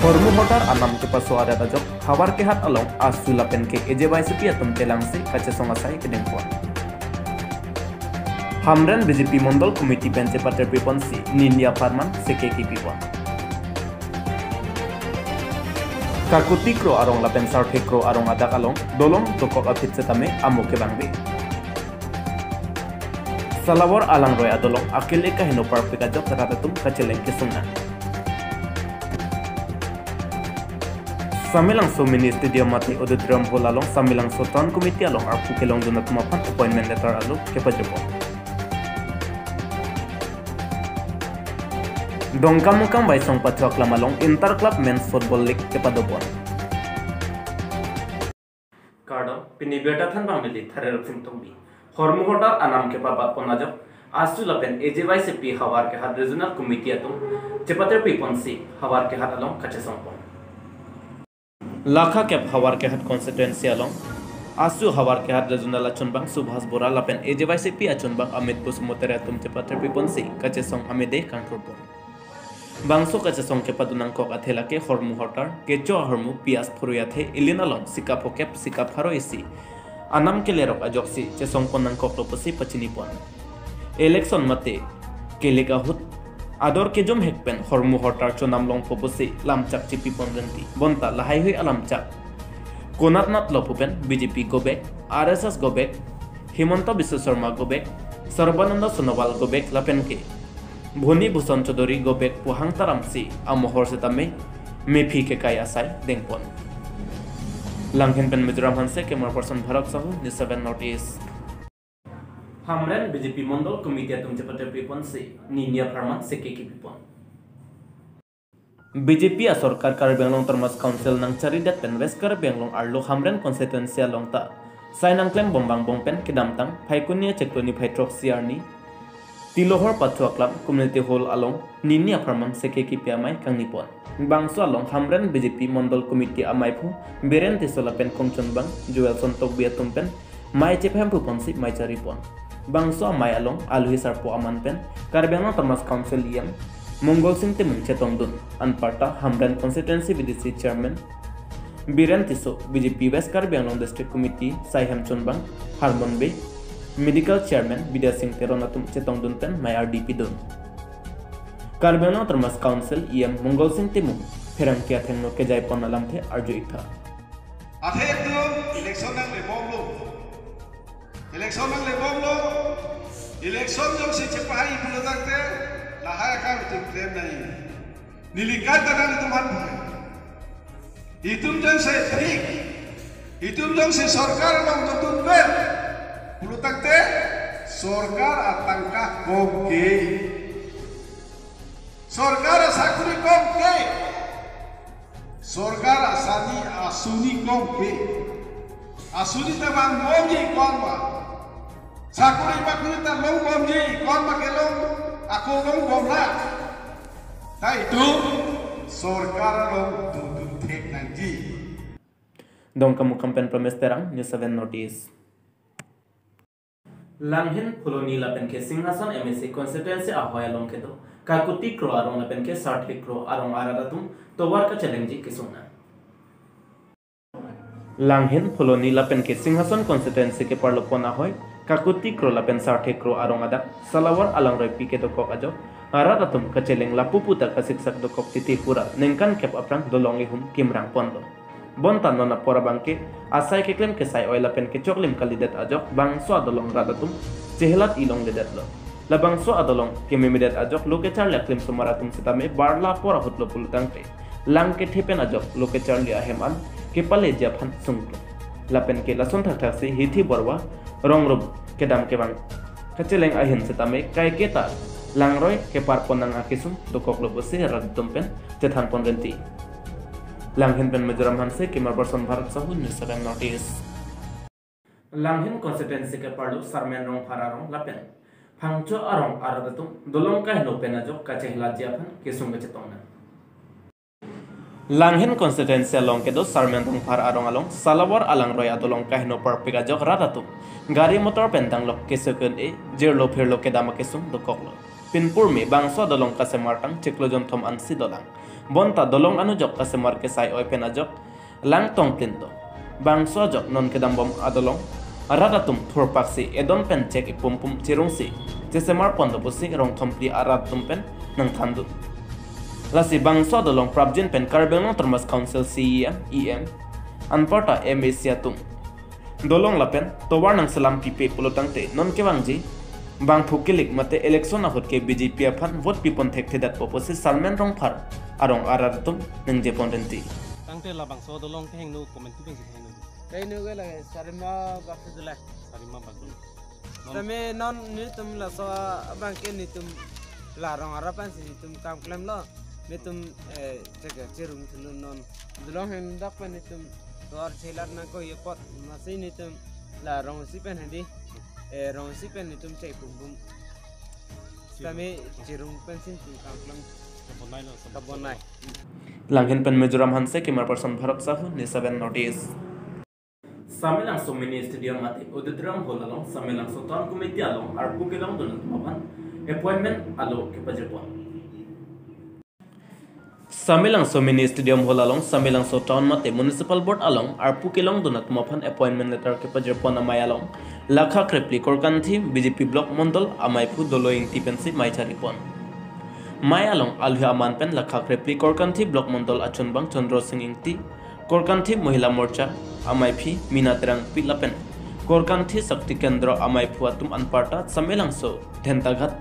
Hormu hotar anam ke paso ada tajok hawar ke hat along asu lapen ke eje bai sepi atum telang se kace songasai ke dengkuan. Hamran BJP Mondol Komiti Bence Pater Piponsi Nindia Farman Sekeki Pipon. Kakutikro arong lapen sar hekro arong adak along dolong tokok atit setame amo ke bangbe. Salawar alang roy adolong akile ka hino parpika jok ratatum kaceleng ke sungan. Samilang so mini stadium mati auditorium hall along samilang so town committee along arpu kelong donat mapan appointment letter alo ke pajopo. Dongkam mukam by song patwak lamalong inter club men's football league ke padobon. Kardo pinibeta than pamili tharer simtombi. Hormu hotar anam ke papat ponajok asu lapen AJY CP hawar ke had regional committee atum cepater piponsi hawar ke had along kache songpon. Lakha cap hawar ke hat constituency along asu hawar ke hat regional achunbang subhas bora lapen AJY CP achunbang amit pusmotere atum cepater piponsi kache song amede kantorpon. Bangso kache song ke padunang kok athela ke hormu hotar ke cho hormu pias phuruyathe ilinalong sikap hokep sikap haroisi anam ke lerok ajoksi che song ponang kok loposi pachinipon election mate ke legahut ador ke jom hekpen hormu hotar cho namlong poposi lamchak chipi ponrenti bonta lahai hui alamchak konatnat lopupen BJP gobek RSS gobek Himanta Biswa Sharma gobek Sarbananda Sonowal gobek lapen ke Bhoni Bhusan Chodori gobek puhang taramsi amohor setame mepi ke kaya sai dengpon langhen pen Mizoram hanse ke person Bharat Sahu News7 Notice Hamran BJP Mondol Komiti atum cepater pipon se Nindia Farman Sekeki pipon BJP a Sorkar Karbenglong Termas Council nang caridat pen West Karbenglong arlo Hamran constituency along ta sai nang klem bombang bongpen kedamtang phaikunia chektoni phaitrok siarni Tilohor Patwa Club Community Hall along Nindia Farman Sekeki piamai kangnipon bangso along Hamran BJP Mondol Komiti amaipu beren tisolapen kongchonbang Joel Sontok biatumpen mai chephem puponsi mai charipon bangso amai along alui sarpo amanpen Karbenglong Termas Council yam Mongol Singh Timung Chetongdun Anparta Hamran Constituency BDC Chairman Biren Tiso BJP West Karbenglong District Committee Saihem Chonbang Harmon Bay Medical Chairman Bidya Singh Teronatum Chetongdun pen mai RDP dun Karbenglong Termas Council yam Mongol Singh Timung Ferang kia thengno ke jai pon alam the arjo itha athe tu election nang lebom lo election jong si cepai pulo takte lahai ka tim claim nahi nilikat tangan tuman itum jong se thik itum jong se sarkar nang tutun ber pulo takte sarkar atangka komke sarkar sakuri komke sarkar asani asuni komke asuni tabang momji konwa sakuri bakuri ta long momji konwa kelong aku long bomla tai itu sarkar long tutun thek nangji dong kamu kampen promes terang News7 Notice langhin phuloni lapen ke singhasan MSC constituency ahoy along ke do kakuti kro arong lapen ke 60 kro arong aradatum towar ka challenge ke sungna langhin phuloni lapen ke singhasan constituency ke parlopona hoy kakuti kro lapen 60 kro arong adak salawar alang roi pike do kok ajo aradatum ka cheleng lapuputa ka siksak do kok titi pura nengkan kep aprang dolongi hum kimrang pondo bontan nona pora bangke asai ke klem ke sai oila pen ke choklim kalidat ajok bangso adolong radatum chehelat ilong dedat lo la bangso adolong ke memidat ajok loke char laklem sumaratum sitame barla pora hutlo pulutangte lang ke thepen ajok loke char lia heman ke pale japhan sungto lapen ke lason thak thak se hithi borwa rongrob ke dam ke bang kacheleng ahin sitame kai ke ta langroi ke parponang akisum dokok lo bose radatum pen chethan ponrenti langhin pen Mizoram hanse ke person Bharat Sahu News7 Notice langhin constituency ke parlu sarmen rong phararong lapen phangcho arong aradatum dolong kai no penajok ka chehla jiaphan ke sunga chetongna langhin constituency along ke do sarmen rong phar arong along salawar alang roy adolong kai no parpika jok radatum gari motor pendang lok ke sekun e jerlo phirlo ke dama ke sung dokok lo pinpur mi bangso dolong kasemar tang ciklojon thom ansi dolang bonta dolong anu jok kasemar ke sai oi pen ajok lang tong plinto bangso jok non kedam bom adolong aradatum thurpaksi edon pen cek ipum pum cirungsi cesemar pondo pusi rong thompli aratum pen nang thandu lasi bangso dolong prabjin pen karbeng termas council CEM anporta MAC tung dolong lapen towar nang salam pipe pulotangte non kewangji bang thukilik mate election ahot ke BJP afan vote pipon thekte dat poposi salmen rong phar arong aratum nang je pondenti tangte la bangso dolong ke hengnu comment tu bengsi hengnu Kainu gala sarima bakse dula sarima bagul tame non ni tum la so bangke ni tum la rong arapan si tum kam klem lo ni tum jaga cerung tulun non dolong hen dak pan ni tum dor chelar na ko ye pot masih ni tum la rong si pen handi rong si pen ni tum cek bum bum tame cerung pen sin tum kam klem kabonai langhen pen Mizoram hanse kimar person bharat sahu News7 notice Samilang so mini stadium mati uditram holalong samilang so town committee along ar pukelong donat mapan appointment alo ke pajepon Samilang so mini stadium holalong samilang so town mate municipal board along ar pukelong donat mapan appointment letter ke pajepon amayalong lakha krepli korkanthi BJP block mondol amai phu doloing tipensi maichari mayalong alhu aman pen lakha krepli korkanthi block mondol achunbang chandro singingti korkanthi mohila morcha amai phi minaterang pilapen korkanthi sakti kendra amai phu atum anparta samelang so dhentaghat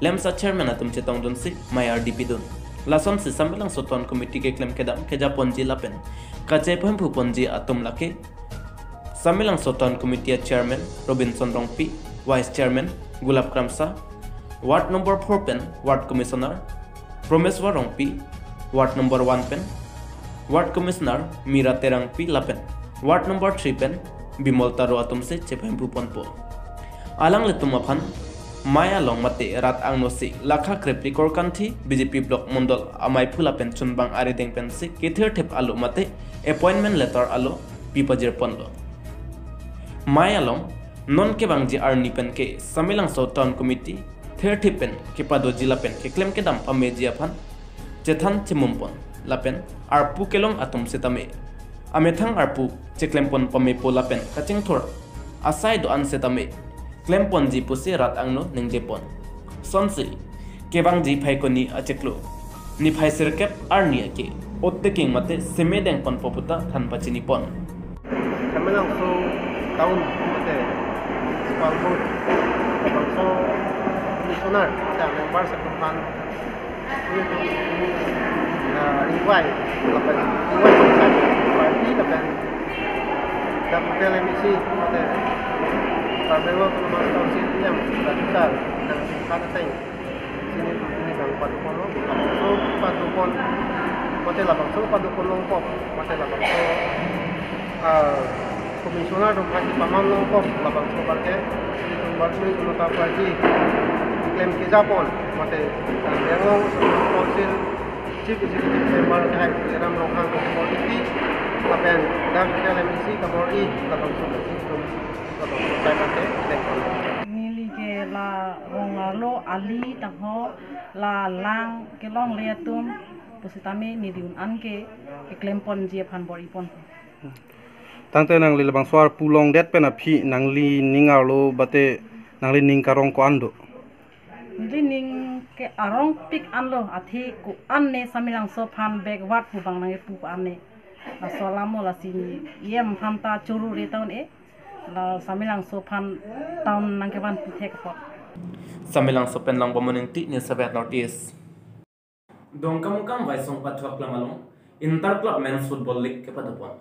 lemsa chairman atum chetong dunsi mai RDP dun lason si samelang so ton committee ke claim kedam keja ponji lapen kache pham phu ponji atum lake samelang so ton committee chairman Robinson Rongpi vice chairman Gulab Kramsa ward number 4 pen ward commissioner Promeswar Rongpi ward number 1 pen ward commissioner Mira Terang P Lapen ward number 3 pen Bimol Taro atum se chepem pupon po alang letum aphan maya long mate rat angnosi lakha krepli korkanthi BJP block mondol amai phula pen chunbang ari deng pen se kether thep alu mate appointment letter alu pipajir ponlo maya long non ke bangji arni pen ke samilang so town committee 30 pen ke pado jila pen ke claim ke dam pameji aphan chethan chimumpon lapen arpu kelong atum setame amethang arpu cheklempon pame polapen kaching thor asai do an setame klempon ji pusi rat angno ningjepon sonsi kebang ji phaikoni acheklo ni phaisir kep arni ake otteking mate semedeng pon poputa than pachini pon samilang so taun mate spalbo so missionar ta member sa kumpan riwai lapan parti lapan dapat emisi pada parlemen keluar council yang besar dan kata saya sini bang padupon lo so padupon mate lapang so padupon longkop mate lapang so komisioner dong pasti paman longkop lapang so parke itu baru itu nota parti klaim kijapon mate yang council chief executive member kahit Ram Longhang Community lapen dan KLMC Kamori lapang sudah itu lapang sudah pakai tekon ngili ke la rongalo ali tangho la lang ke long leatum positame ni diun anke klempon je phan bori pon tangte nang li labang swar pulong det pen aphi nang li ningalo bate nang li ning karong ko ando ning ke arong pik anlo athi ku anne samilang so phan bag wat pu bang nang pu anne la solamo la sini yem phanta churu re taun e la samilang so phan taun nang ke ban pu thek pot samilang so pen lang bomoning ti News7 notice dongkamukam vaisong patwak lamalong inter club men's football league ke padapon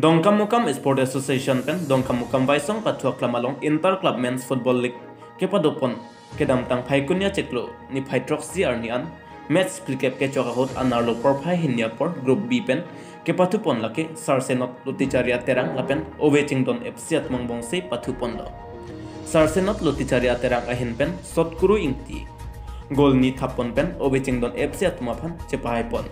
dongkamukam sport association pen dongkamukam vaisong patwak lamalong inter club men's football league ke padopon kedam tang phaikunya cheklo ni phaitroxi arni an match cricket ke chokahot anarlo porphai hinya por group B pen ke pathupon lake sarsenot luticharia terang lapen ovechingdon FC atmangbong se pathupon lo sarsenot luticharia terang ahin pen sotkuru ingti gol ni thapon pen ovechingdon FC atmaphan chepahai pon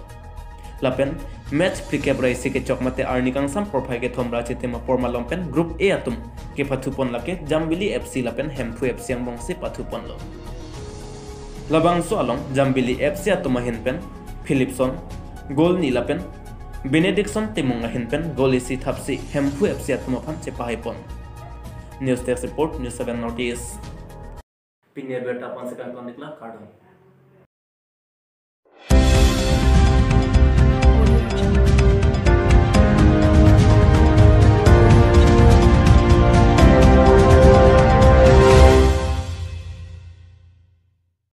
lapen match cricket raisi ke chokmate arni kangsam porphai ke thomra chetema pormalom pen group A atum ke pathupon lake jambili FC lapen hemphu FC angbong se pathupon lo labang so along Jambili FC atuma hinpen Philipson goal ni lapen Benediction timung hinpen goal isi thapsi Hempu FC atuma phan chepahipon News Desk report News 7 notice Pinya beta 5 second kon nikla card